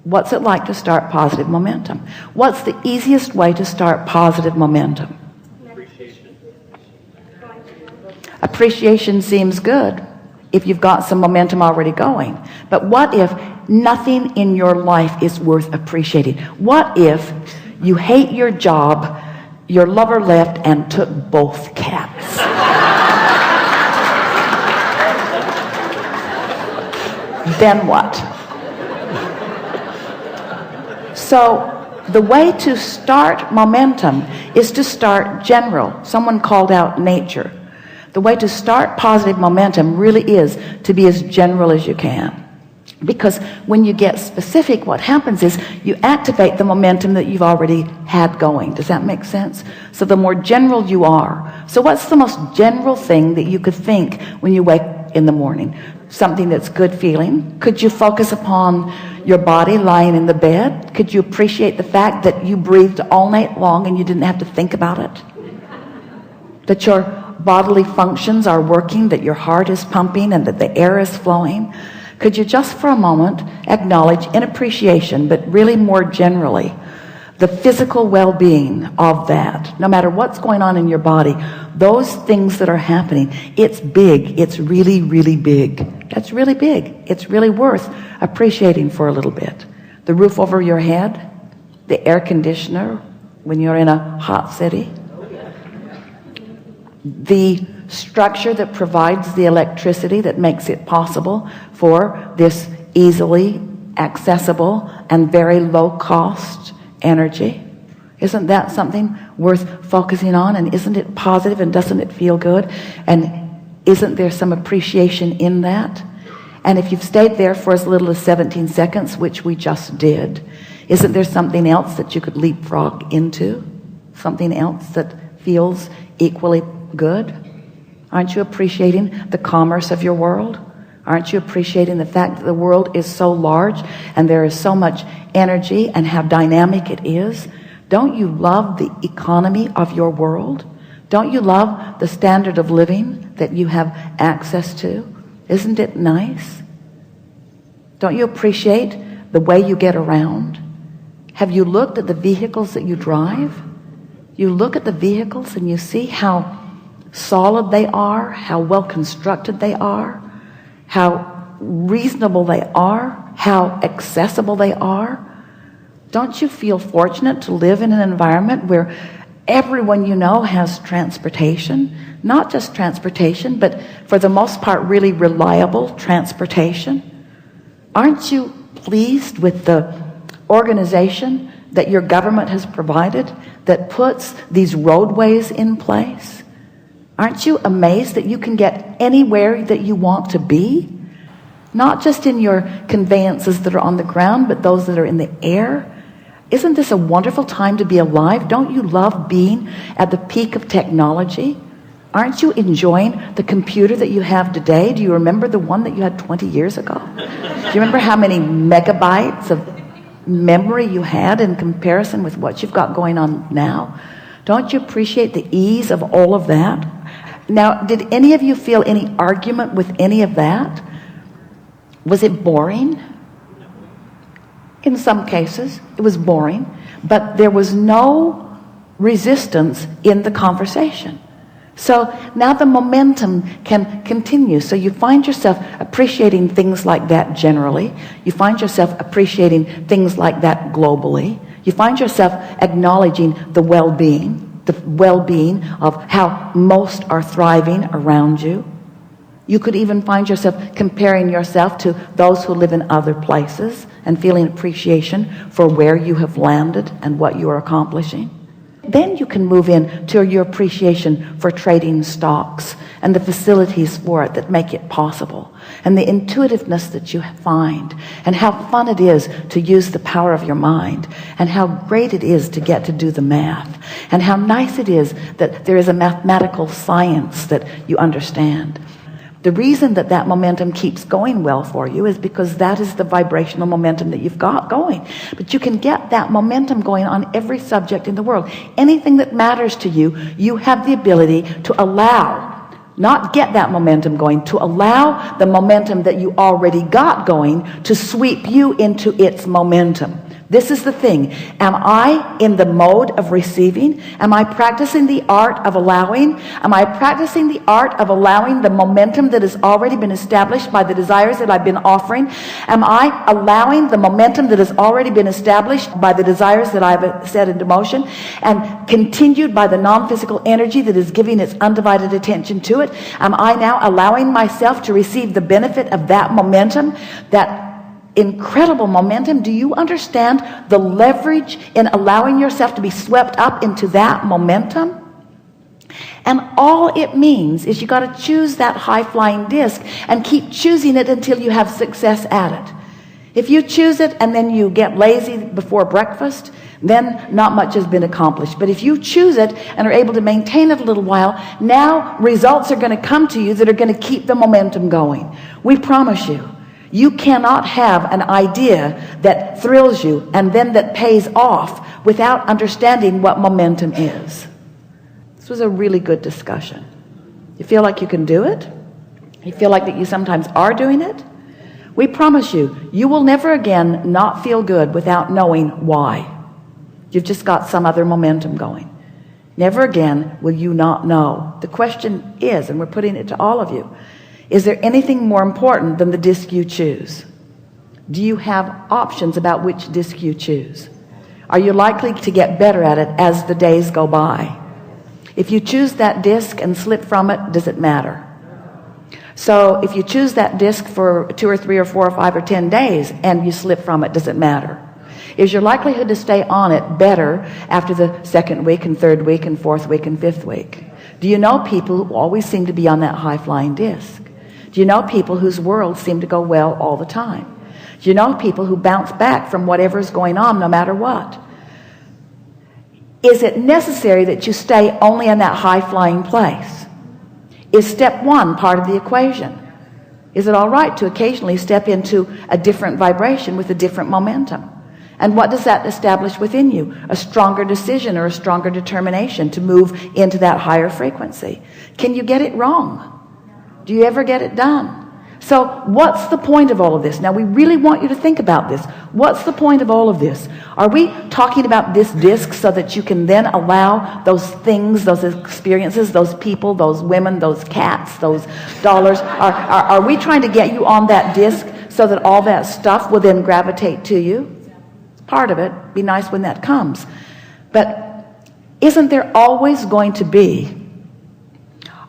What's it like to start positive momentum? What's the easiest way to start positive momentum? Appreciation seems good if you've got some momentum already going. But what if nothing in your life is worth appreciating? What if you hate your job, your lover left and took both cats? Then what? So the way to start momentum is to start general. Someone called out nature. The way to start positive momentum really is to be as general as you can. Because when you get specific, what happens is you activate the momentum that you've already had going. Does that make sense? So the more general you are. So what's the most general thing that you could think when you wake in the morning? Something that's good feeling. Could you focus upon your body lying in the bed? Could you appreciate the fact that you breathed all night long and you didn't have to think about it? That your bodily functions are working, that your heart is pumping and that the air is flowing? Could you just for a moment acknowledge in appreciation, but really more generally, the physical well-being of that? No matter what's going on in your body, those things that are happening, it's big. It's really, really big. That's really big. It's really worth appreciating for a little bit. The roof over your head, the air conditioner when you're in a hot city, the structure that provides the electricity that makes it possible for this easily accessible and very low cost energy. Isn't that something worth focusing on? And isn't it positive and doesn't it feel good? And isn't there some appreciation in that? And if you've stayed there for as little as 17 seconds, which we just did, isn't there something else that you could leapfrog into? Something else that feels equally good? Aren't you appreciating the commerce of your world? Aren't you appreciating the fact that the world is so large and there is so much energy and how dynamic it is? Don't you love the economy of your world? Don't you love the standard of living that you have access to? Isn't it nice? Don't you appreciate the way you get around? Have you looked at the vehicles that you drive? You look at the vehicles and you see how solid they are, how well constructed they are, how reasonable they are, how accessible they are. Don't you feel fortunate to live in an environment where everyone you know has transportation? Not just transportation, but for the most part really reliable transportation. Aren't you pleased with the organization that your government has provided that puts these roadways in place? Aren't you amazed that you can get anywhere that you want to be? Not just in your conveyances that are on the ground, but those that are in the air. Isn't this a wonderful time to be alive? Don't you love being at the peak of technology? Aren't you enjoying the computer that you have today? Do you remember the one that you had 20 years ago? Do you remember how many megabytes of memory you had in comparison with what you've got going on now? Don't you appreciate the ease of all of that? Now, did any of you feel any argument with any of that? Was it boring? In some cases, it was boring, but there was no resistance in the conversation. So now the momentum can continue. So you find yourself appreciating things like that generally. You find yourself appreciating things like that globally. You find yourself acknowledging the well-being of how most are thriving around you. You could even find yourself comparing yourself to those who live in other places and feeling appreciation for where you have landed and what you are accomplishing. Then you can move into your appreciation for trading stocks and the facilities for it that make it possible, and the intuitiveness that you find, and how fun it is to use the power of your mind, and how great it is to get to do the math, and how nice it is that there is a mathematical science that you understand. The reason that that momentum keeps going well for you is because that is the vibrational momentum that you've got going. But you can get that momentum going on every subject in the world. Anything that matters to you, you have the ability to allow not get that momentum going, to allow the momentum that you already got going to sweep you into its momentum. This is the thing. Am I in the mode of receiving? Am I practicing the art of allowing? Am I practicing the art of allowing the momentum that has already been established by the desires that I've been offering? Am I allowing the momentum that has already been established by the desires that I've set into motion and continued by the non-physical energy that is giving its undivided attention to it? Am I now allowing myself to receive the benefit of that momentum, that incredible momentum? Do you understand the leverage in allowing yourself to be swept up into that momentum? And all it means is you got to choose that high-flying disc and keep choosing it until you have success at it. If you choose it and then you get lazy before breakfast, then not much has been accomplished. But if you choose it and are able to maintain it a little while, now results are going to come to you that are going to keep the momentum going. We promise you. You cannot have an idea that thrills you and then that pays off without understanding what momentum is. This was a really good discussion. You feel like you can do it? You feel like that you sometimes are doing it? We promise you, you will never again not feel good without knowing why. You've just got some other momentum going. Never again will you not know. The question is, and we're putting it to all of you, is there anything more important than the disc you choose? Do you have options about which disc you choose? Are you likely to get better at it as the days go by? If you choose that disc and slip from it, does it matter? So if you choose that disc for 2 or 3 or 4 or 5 or 10 days and you slip from it, does it matter? Is your likelihood to stay on it better after the 2nd week and 3rd week and 4th week and 5th week? Do you know people who always seem to be on that high-flying disc? Do you know people whose worlds seem to go well all the time? Do you know people who bounce back from whatever's going on no matter what? Is it necessary that you stay only in that high-flying place? Is step 1 part of the equation? Is it all right to occasionally step into a different vibration with a different momentum? And what does that establish within you? A stronger decision or a stronger determination to move into that higher frequency. Can you get it wrong? Do you ever get it done? So what's the point of all of this? Now we really want you to think about this. What's the point of all of this? Are we talking about this disc so that you can then allow those things, those experiences, those people, those women, those cats, those dollars? Are we trying to get you on that disc so that all that stuff will then gravitate to you? It's part of it. Be nice when that comes. But isn't there always going to be,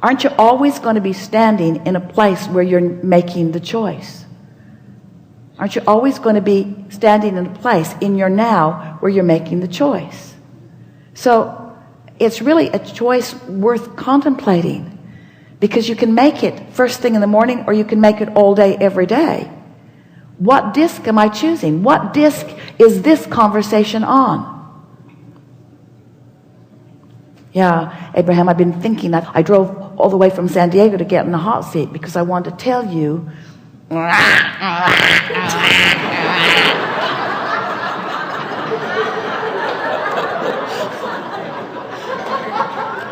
aren't you always going to be standing in a place where you're making the choice? Aren't you always going to be standing in a place in your now where you're making the choice? So it's really a choice worth contemplating, because you can make it first thing in the morning or you can make it all day, every day. What disc am I choosing? What disc is this conversation on? Yeah, Abraham, I've been thinking that I drove all the way from San Diego to get in the hot seat because I wanted to tell you.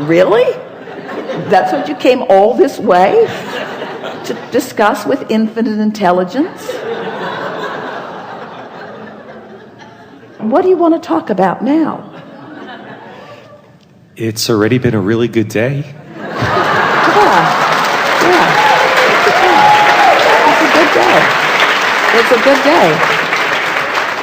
Really? That's what you came all this way to discuss with infinite intelligence? What do you want to talk about now? It's already been a really good day. Yeah. It's a good day. It's a good day.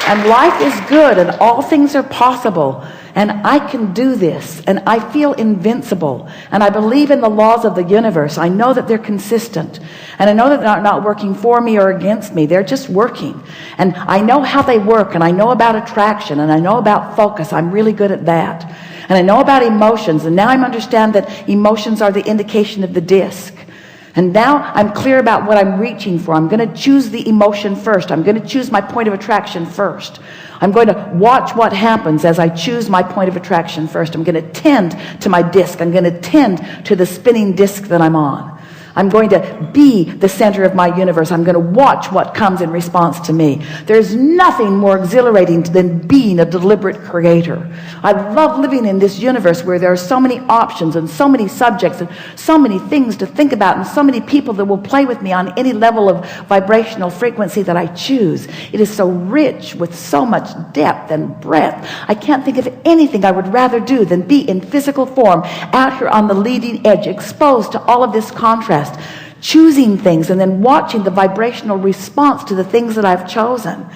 And life is good and all things are possible. And I can do this. And I feel invincible. And I believe in the laws of the universe. I know that they're consistent. And I know that they're not working for me or against me. They're just working. And I know how they work. And I know about attraction. And I know about focus. I'm really good at that. And I know about emotions, and now I understand that emotions are the indication of the disc. And now I'm clear about what I'm reaching for. I'm going to choose the emotion first. I'm going to choose my point of attraction first. I'm going to watch what happens as I choose my point of attraction first. I'm going to tend to my disc. I'm going to tend to the spinning disc that I'm on. I'm going to be the center of my universe. I'm going to watch what comes in response to me. There's nothing more exhilarating than being a deliberate creator. I love living in this universe where there are so many options and so many subjects and so many things to think about and so many people that will play with me on any level of vibrational frequency that I choose. It is so rich with so much depth and breadth. I can't think of anything I would rather do than be in physical form out here on the leading edge, exposed to all of this contrast, choosing things and then watching the vibrational response to the things that I've chosen.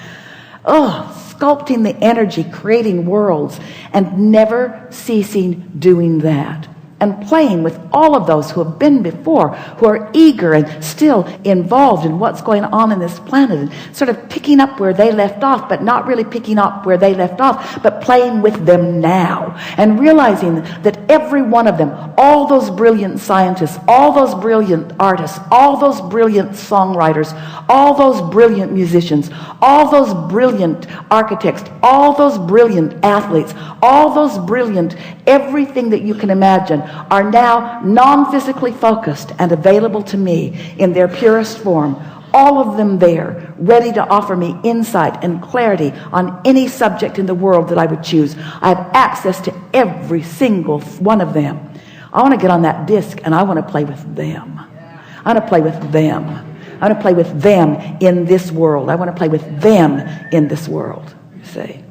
Sculpting the energy, creating worlds, and never ceasing doing that. And playing with all of those who have been before, who are eager and still involved in what's going on in this planet, and sort of picking up where they left off, but not really picking up where they left off, but playing with them now. And realizing that every one of them, all those brilliant scientists, all those brilliant artists, all those brilliant songwriters, all those brilliant musicians, all those brilliant architects, all those brilliant athletes, all those brilliant everything that you can imagine, are now non-physically focused and available to me in their purest form. All of them there, ready to offer me insight and clarity on any subject in the world that I would choose. I have access to every single one of them. I want to get on that disc and I want to play with them. I want to play with them. I want to play with them in this world. I want to play with them in this world, you see.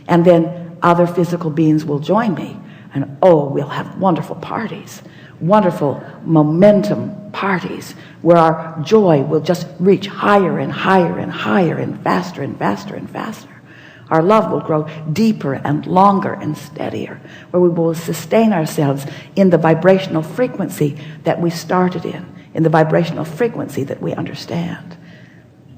And then other physical beings will join me. And we'll have wonderful parties, wonderful momentum parties where our joy will just reach higher and higher and higher and faster and faster and faster. Our love will grow deeper and longer and steadier, where we will sustain ourselves in the vibrational frequency that we started in the vibrational frequency that we understand.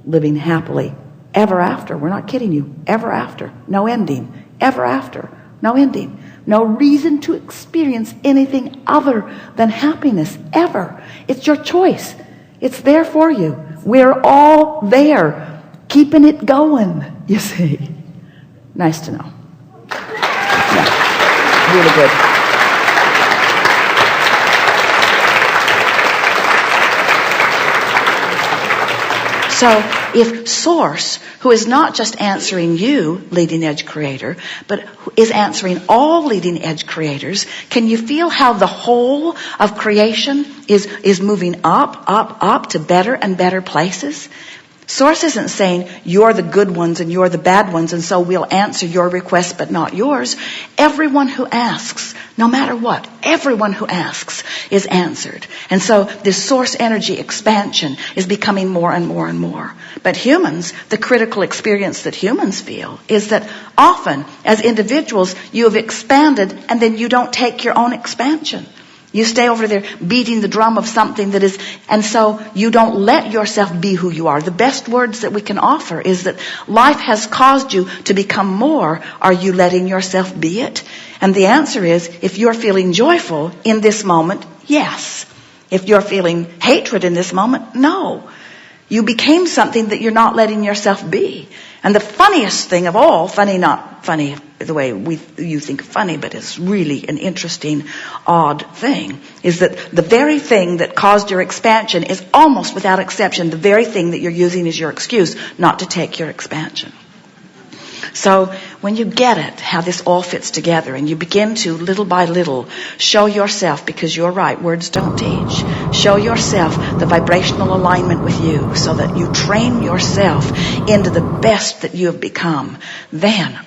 Living happily ever after. We're not kidding you. Ever after. No ending. Ever after. No ending. No reason to experience anything other than happiness, ever. It's your choice. It's there for you. We're all there, keeping it going, you see. Nice to know. Yeah, really good. So if Source, who is not just answering you, leading edge creator, but is answering all leading edge creators, can you feel how the whole of creation is moving up to better and better places? Source isn't saying you're the good ones and you're the bad ones, and so we'll answer your requests but not yours. Everyone who asks, no matter what, everyone who asks is answered. And so this source energy expansion is becoming more and more and more. But humans, the critical experience that humans feel is that often as individuals you have expanded and then you don't take your own expansion. You stay over there beating the drum of something that is, and so you don't let yourself be who you are. The best words that we can offer is that life has caused you to become more. Are you letting yourself be it? And the answer is, if you're feeling joyful in this moment, yes. If you're feeling hatred in this moment, no. You became something that you're not letting yourself be. And the funniest thing of all, funny, not funny the way you think funny, but it's really an interesting, odd thing, is that the very thing that caused your expansion is almost without exception the very thing that you're using as your excuse not to take your expansion. So when you get it, how this all fits together, and you begin to, little by little, show yourself, because you're right, words don't teach, show yourself the vibrational alignment with you so that you train yourself into the best that you have become, then,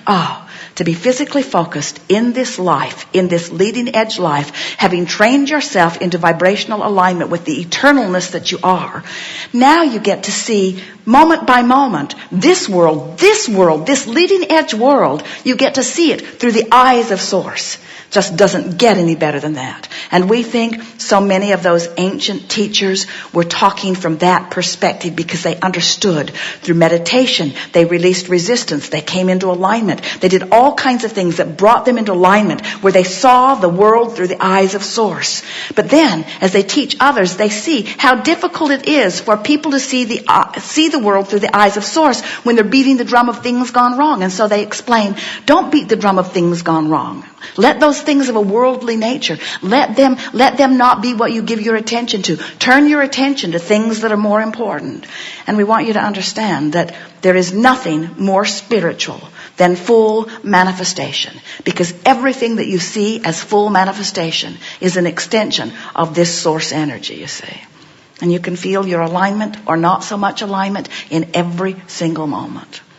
to be physically focused in this life, in this leading edge life, having trained yourself into vibrational alignment with the eternalness that you are, now you get to see moment by moment this world, this leading edge world, you get to see it through the eyes of Source. Just doesn't get any better than that. And we think so many of those ancient teachers were talking from that perspective because they understood through meditation. They released resistance. They came into alignment. They did all kinds of things that brought them into alignment where they saw the world through the eyes of Source. But then, as they teach others, they see how difficult it is for people to see the world through the eyes of source when they're beating the drum of things gone wrong. And so they explain, don't beat the drum of things gone wrong. Let those things of a worldly nature, let them not be what you give your attention to. Turn your attention to things that are more important. And we want you to understand that there is nothing more spiritual than full manifestation, because everything that you see as full manifestation is an extension of this source energy, you see. And you can feel your alignment or not so much alignment in every single moment.